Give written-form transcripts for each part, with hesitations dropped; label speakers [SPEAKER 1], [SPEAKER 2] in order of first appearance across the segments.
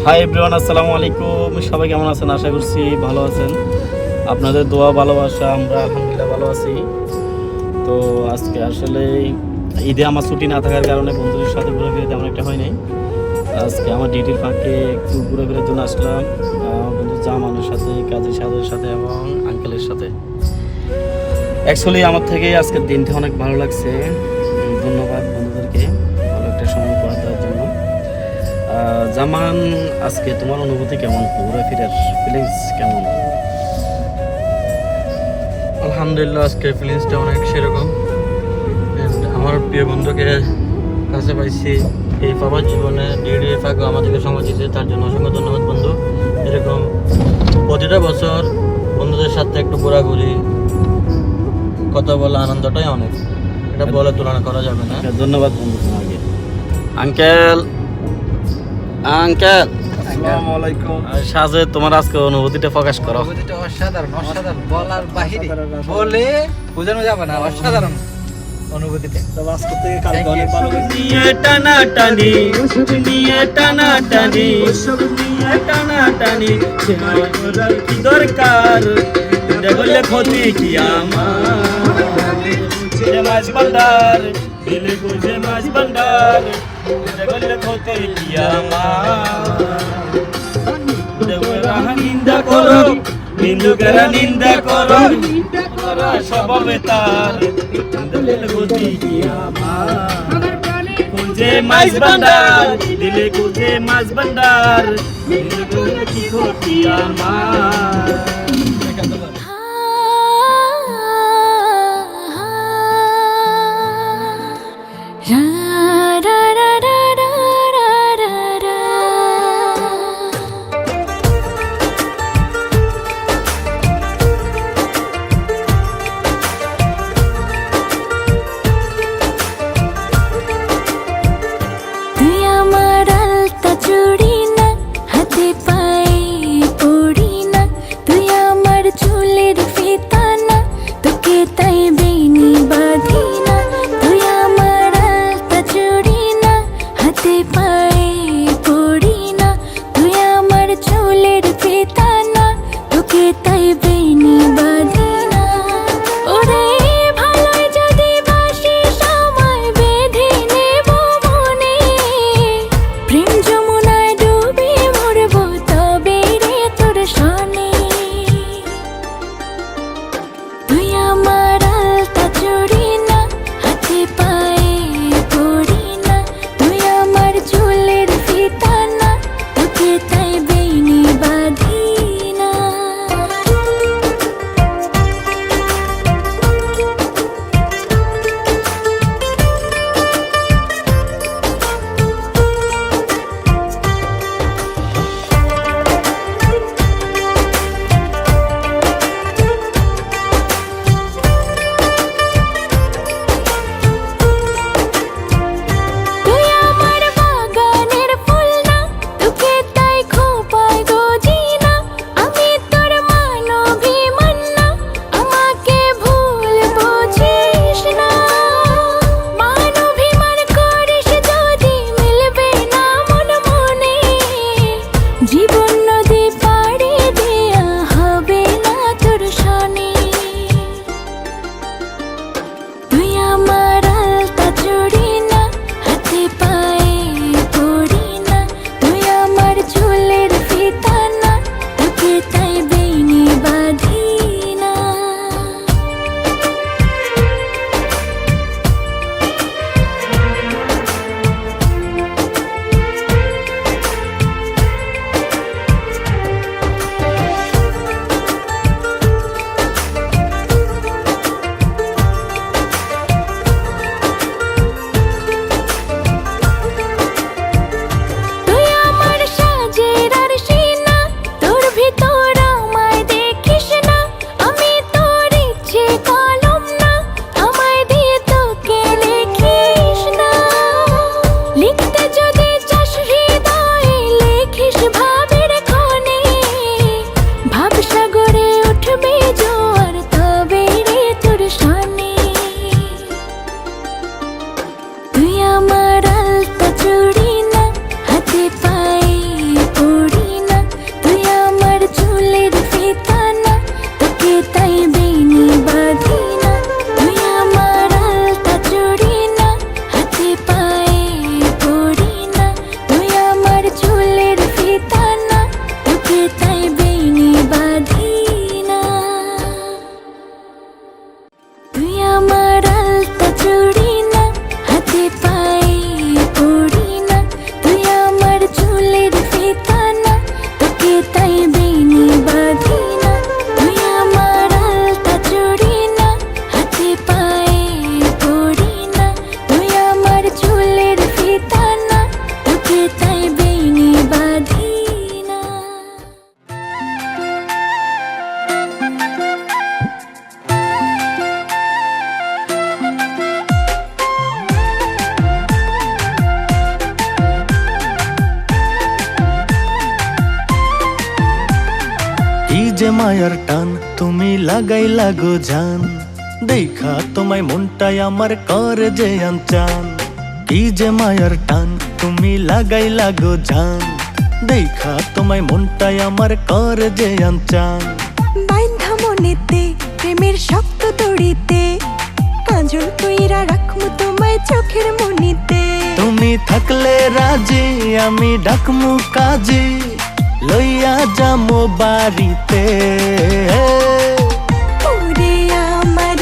[SPEAKER 1] Hi everyone, আসসালামু আলাইকুম। সবাই কেমন আছেন? আশা করছি ভালো আছেন। আপনাদের দোয়া ভালোবাসা আমরা আলহামদুলিল্লাহ ভালো আছি। তো আজকে আসলে ঈদে আমার ছুটি না থাকার কারণে বন্ধুদের সাথে ঘুরে ফিরে তেমন একটা হয় নাই। আজকে আমার ডিউটির ফাঁকে একটু ঘুরে ফিরার জন্য আসলাম বন্ধু জামানের সাথে, কাজী সাহেবের সাথে এবং আঙ্কেলের সাথে। অ্যাকচুয়ালি আমার থেকে আজকের দিনটা অনেক ভালো লাগছে। ধন্যবাদ বন্ধুদেরকে ভালো একটা সময় করা দেওয়ার জন্য। জামান, আজকে তোমার অনুভূতি কেমন? ঘোরাফেরার ফিলিংস কেমন?
[SPEAKER 2] আলহামদুলিল্লাহ, আজকে ফিলিংসটা অনেক সেরকম। আমার প্রিয় বন্ধুকে কাছে পাইছি এই বাবার জীবনে ডিউটি ফাঁকে আমাদেরকে সময় দিয়েছে, তার জন্য অসংখ্য ধন্যবাদ বন্ধু। এরকম প্রতিটা বছর বন্ধুদের সাথে একটু ঘোরাঘুরি, কথা বলা, আনন্দটাই অনেক, এটা বলে তুলনা করা যাবে না।
[SPEAKER 1] ধন্যবাদ বন্ধু তোমাকে। আঙ্কেল আঙ্কেল
[SPEAKER 3] আসসালামু আলাইকুম।
[SPEAKER 1] সাজে তোমার আজকে অনুভূতিটা প্রকাশ করো।
[SPEAKER 3] অনুভূতিটা অসাধারণ, অসাধারণ, বলার বাহিরে, বলে বোঝানো যাবে না। অসাধারণ অনুভূতিটা। তবে আজকে থেকে কালকে অনেক ভালো গেছে।
[SPEAKER 1] নিয়ে টানাটানি, নিয়ে টানাটানি, নিয়ে টানাটানি, কি দরকার? দেখলে ক্ষতি কি আমার? যে মাছ ভান্ডার দিলে বুঝে মাছ ভান্ডার, দেখলে ক্ষতি কি আমার? নিন্দা করো, নিন্দুকেরা নিন্দা করো, স্বভাবে তার দেখলে ক্ষতি কি আমার? খুঁজে মাছ ভান্ডার দিলে খুঁজে মাছ ভান্ডার, কি ক্ষতি আমার?
[SPEAKER 4] চুড়ি না হাতে পায়ে পড়ি না, তুই আমার চুল যে মায়ার টান তুমি লাগাই লাগো জান, দেখা তোমায় মনটাই আমার করে যে আনচান। কি যে মায়ার টান তুমি লাগাই লাগো জান, দেখা তোমায় মনটাই আমার করে যে আনচান।
[SPEAKER 5] বাইন্ধা মনেতে প্রেমের শক্ত দড়িতে, কাজল কইরা রাখমু তোমায় চোখের মনিতে।
[SPEAKER 4] তুমি থাকলে রাজি আমি ডাকমু কাজে, লইয়া যামো বাড়িতে।
[SPEAKER 5] ওরে আমার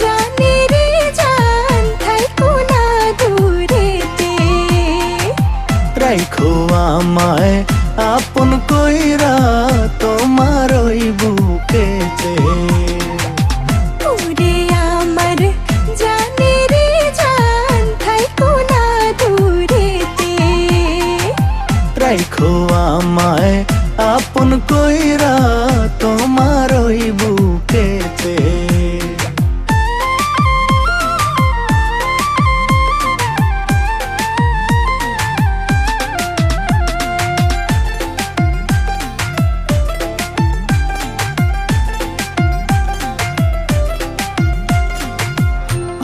[SPEAKER 5] জানের জান, থাইকো না দূরেতে।
[SPEAKER 4] রাইখো আমায় আপন কইরা তোমার ওই বুকেতে।
[SPEAKER 5] ওরে আমার জানের জান, থাইকো না দূরেতে।
[SPEAKER 4] রাইখো আমায় আপন কইরা তোমার ওই বুকেতে।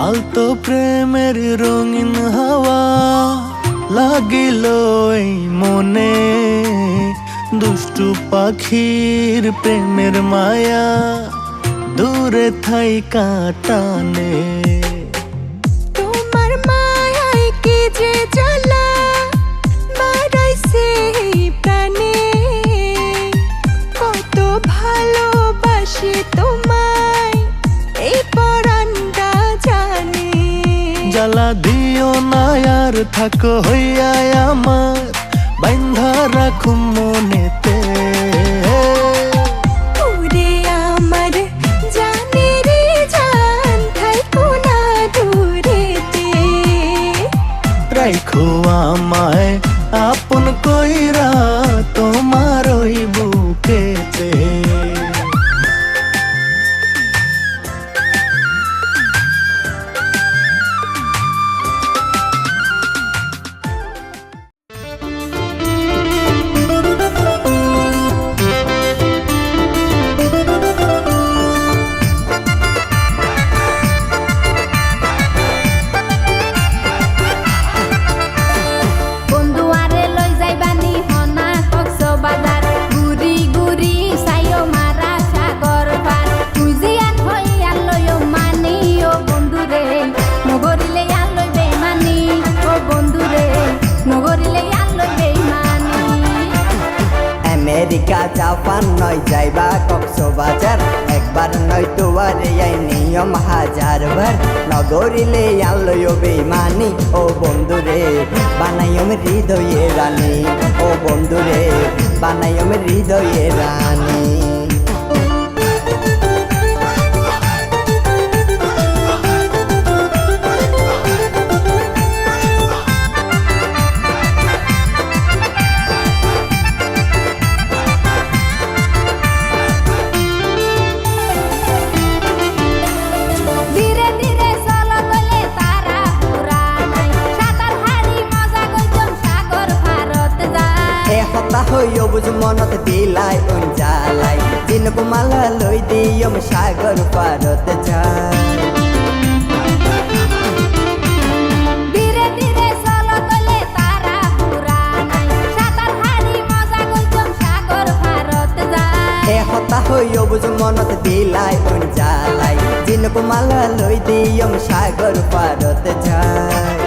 [SPEAKER 4] আলতো প্রেমের রঙিন হাওয়া লাগিল এই মনে, দুষ্টু পাখির প্রেমের মায়া দূরে থাই কাটানে।
[SPEAKER 5] তোমার মায়ায় কি যে জ্বালা বাড়াইছে এই প্রাণে, কত ভালোবাসি তোমায় এই পরাণটা জানে।
[SPEAKER 4] জ্বালা দিও না আর থাকো হইয়া আমার, বাইন্ধা রাখুম মনেতে।
[SPEAKER 5] ওরে আমার জানের জান, থাইকো না দূরেতে।
[SPEAKER 4] রাইখো আমায় আপন কইরা তোমার ওই বুকেতে।
[SPEAKER 6] বন্ধু আরে লই যাইবানি হনা কক্সবাজার, গুরি গুরি সাইও মারা সাগর পার। তুই জিয়ান হইয়া লইও মানি ও বন্ধুরে, নগরিলে আলই বেমানি ও বন্ধুরে, নগরিলে আলই বেমানি।
[SPEAKER 7] আমেরিকা জাপান নয় যাইবা কক্সবাজার, একবার নয় তোয়ারে আই নিয়ম হাজারবার। নগরিলে আলোয় বেমানি ও বন্ধুরে, বানাইম হৃদয়ে রানী ও বন্ধুরে, বানাইম হৃদয়ে রানী।
[SPEAKER 6] ধীরে ধীরে চলো গলে তারা পুরা নাই, সাঁতার হাড়ি মজা কইতম সাগর ভারত যায়।
[SPEAKER 7] এ হতা হইও বুঝ মনত দিলাই জ্বালাই, দিনক মালা লই দিয়ম সাগর পারত যায়।
[SPEAKER 6] ধীরে ধীরে চলো গলে তারা পুরা নাই, সাঁতার হাড়ি মজা কইতম সাগর ভারত যায়।
[SPEAKER 7] এ হতা হইও বুঝ মনত দিলাই জ্বালাই, দিনক মালা লই দিয়ম সাগর পারত যায়।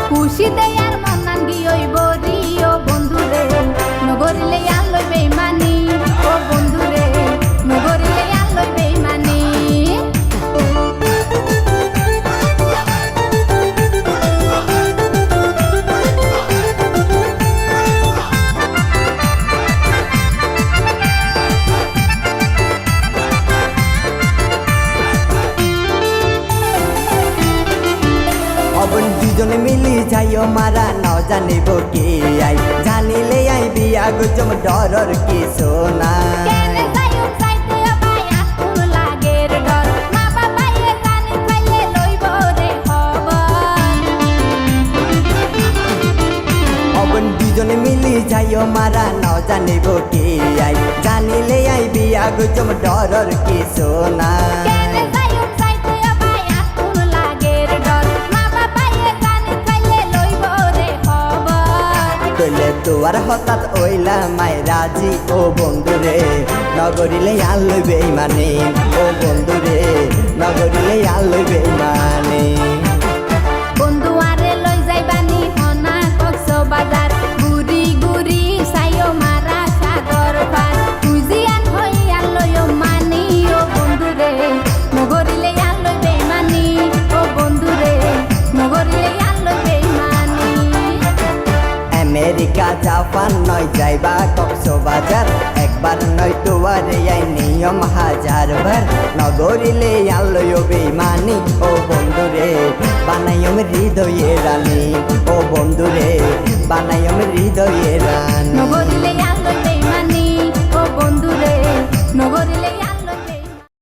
[SPEAKER 6] খুশিতে আর মনান গিয়ই বরি ও বন্ধুরে, নগরিলে আলই বেমানি ও বন্ধুরে, নগরিলে আলই বেমানি।
[SPEAKER 7] অবন দুজনে মিলি যাইও মারা ন জানিব কি আই, জানিলে আই বিয়া গজম ডরর কিছু না।
[SPEAKER 6] কেনে যাইও যাইতে পাই আকুল লাগের ডর, মা বাবায়ে জানি পাইলে লইব রে খবর।
[SPEAKER 7] অবন দুজনে মিলি যাইও মারা ন জানিব কি আই জানিলে আই বিয়া গুজম ডরর কিছু না
[SPEAKER 6] কেনে যাইও যাইতে ভাই আকুল লাগের ডর মা বাবায়ে জানি খাইলে লইব রে খবর
[SPEAKER 7] কইলে তোয়ার হঠাৎ ওইলা মাই রাজি ও বন্ধুরে নগরিলে আল লইবে মানে ও বন্ধুরে নগরিলে আল লইবে মানে
[SPEAKER 6] বন্ধু আরে লই যাইবানি হনা কক্সবাজার গুরি গুরি সাইও মারা সাগর পার তুজিয়ান হইয়া লইও মানি ও বন্ধুরে নগরিলে আল লইবে মানি ও বন্ধুরে নগরিলে আল লইবে মানি
[SPEAKER 7] আমেরিকা জাপান নয় যাইবা কক্সবাজার একবার নয় তোয়ারে আই নিয়ম হাজার বার নগরিলে আলোয় বেমানি ও বন্ধুরে বানাইম হৃদয়ে রানী ও বন্ধুরে বানাইম হৃদয়ে রানী
[SPEAKER 6] নগরিলে